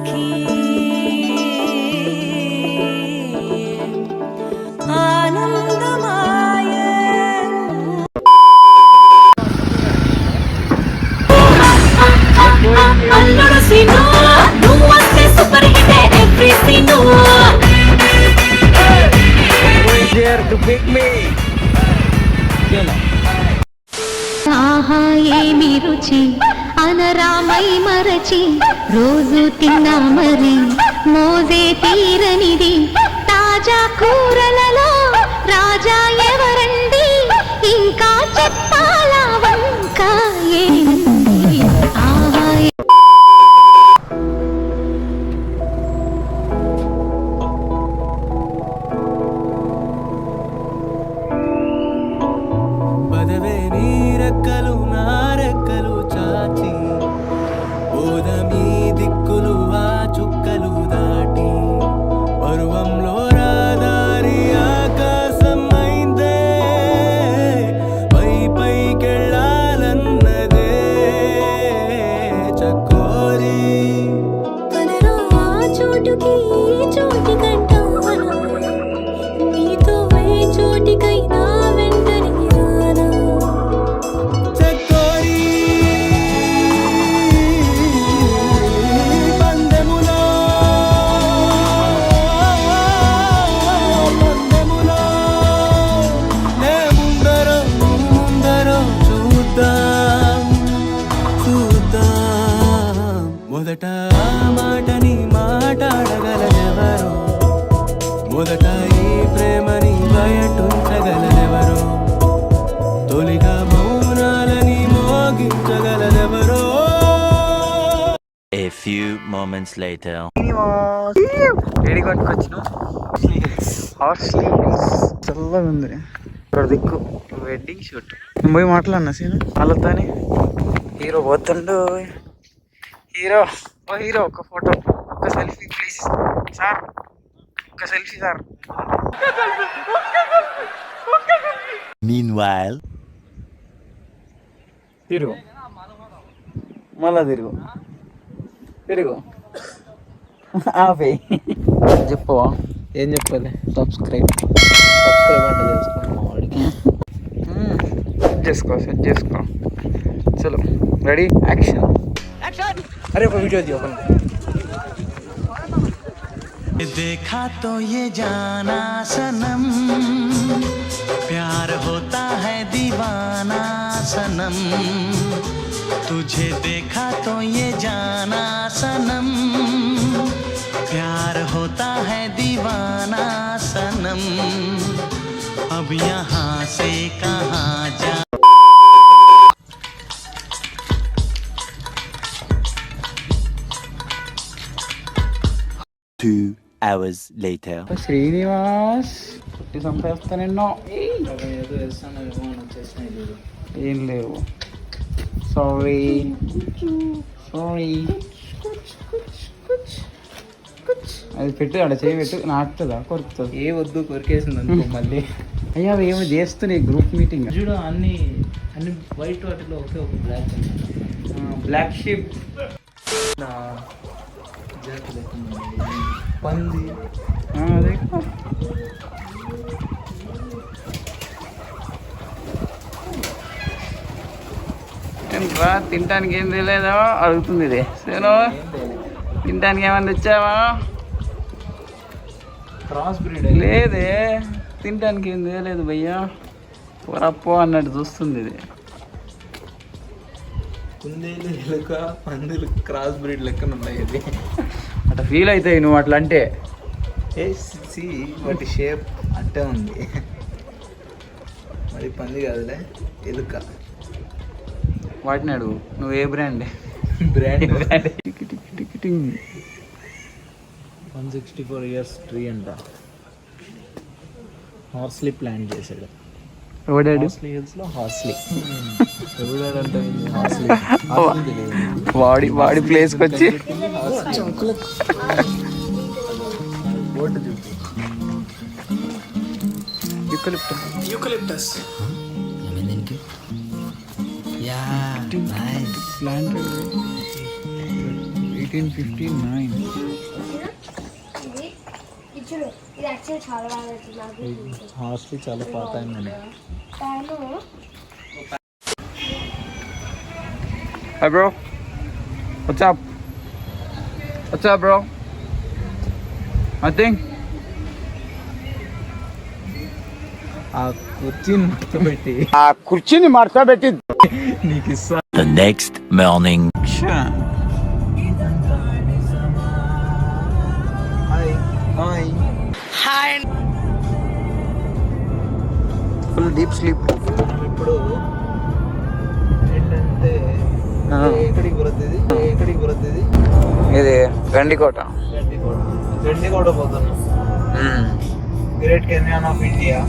సఖీ ఆనందమాయ అల్లుడు సీను నువ్వు వస్తే super hit every scene there to pick me. ఆహా ఏమి రుచి అనరామై మరచి రోజు తిన్నా మరి మోజే తీరనిది తాజా కూరలలో రాజా ఎవరండి ఇంకా చెప్పాలా వంక ఏంది ఆహా పదవే నీ రెక్కలు నా రెక్కలు చాచి ఓదమీ దిక్కులు ఆ చుక్కలు దాటి పరువంలో రాదారి ఆకాశం అయిందే పై పైకెళ్ళాలన్నదే చకోరి తనరా చోటుకి చోటి కంటాను నీతో ఏ చోటికైనా వెంటనే రానా చకోరి బందెములో నే ముందరో చూద్దాం మొదట ఆ మాటని మాట్లాడగలదెవరో మొదట ఈ ప్రేమని బయటుంచగలదెవరో తొలిగా మౌనాలని మోగించగలదెవరో A few moments later. ఏడి కొట్టుకొచ్చిన హార్స్లీ హిల్స్ చల్లగా ఉంది ఇక్కడ దిక్కు వెడ్డింగ్ షూట్ నేను పోయి మాట్లాడినా సీను వాళ్ళతోని హీరో పోతుండు హీరో ఓ హీరో ఒక ఫోటో ఒక సెల్ఫీ ప్లీజ్ సార్ ఒక సెల్ఫీ సార్ Meanwhile. తిరుగు మళ్ళా తిరుగు తిరుగు ఆపే చెప్పవా ఏం చెప్పాలి సబ్స్క్రైబ్ అంటే చేసుకో వాడికి సెట్ చేసుకో చలో రెడీ యాక్షన్ అరే ఒక వీడియో दी अपन देखा तो ये जाना सनम प्यार होता है दीवाना सनम तुझे देखा तो ये जाना सनम प्यार होता है दीवाना सनम अब यहाँ से कहाँ जा 2 hours later. శ్రీనివాస్ పుట్టి సంపేస్తా నిన్నో ఏం లేవు సారీ అది పెట్టు అక్కడ చేయి పెట్టు నాటుతుందా కొరుకుతుంది ఏ వద్దు కొరికేసింది అనుకో మళ్ళీ అయ్యా అవి ఏమో చేస్తున్నాయి గ్రూప్ మీటింగ్ చూడు అన్ని వైట్ వాటిలో ఒకే ఒక బ్లాక్ బ్లాక్ షిప్ పంది అదే ఏంట్రా తినడానికి ఏం తెలియదో అడుగుతుంది ఇది సేను తినడానికి ఏమన్నా తెచ్చావా క్రాస్ బ్రీడ్ లేదే తినడానికి ఏం తెలియదు భయ్యా పొరప్పో అన్నట్టు చూస్తుంది ఇది కుందేలు ఎలుక పందులు క్రాస్ బ్రీడ్ లెక్కన ఉన్నాయి ఇది అట్లా ఫీల్ అవుతాయి నువ్వు అట్లా అంటే సి వాటి షేప్ అట్టే ఉంది మరి పంది కాదులే ఎలుక వాటిని అడుగు నువ్వు ఏ బ్రాండ్ బ్రాండ్ 164 years ట్రీ అంట హార్స్లీ ప్లాంట్ చేశాడు ఎవడాడు హిల్స్లో హార్స్లీ వాడి ప్లేస్కి వచ్చి బోర్డు చూపి యూకలిప్టస్ ప్లాంట్ 1959. ఇది యాక్చువల్లీ చాలా బాగా నచ్చింది హాస్టల్ చాలా పాత అయిందండి. Hi bro. What's up? What's up bro? Nothing? ఆ కుర్చీని మడత పెట్టి నీకు ఇస్తా. The next morning. Hi Full deep sleep. ఇప్పుడు ఏంటంటే ఎక్కడికి పోతుంది ఇది గండికోట. గండికోట పోతున్నాం. Great canyon of India.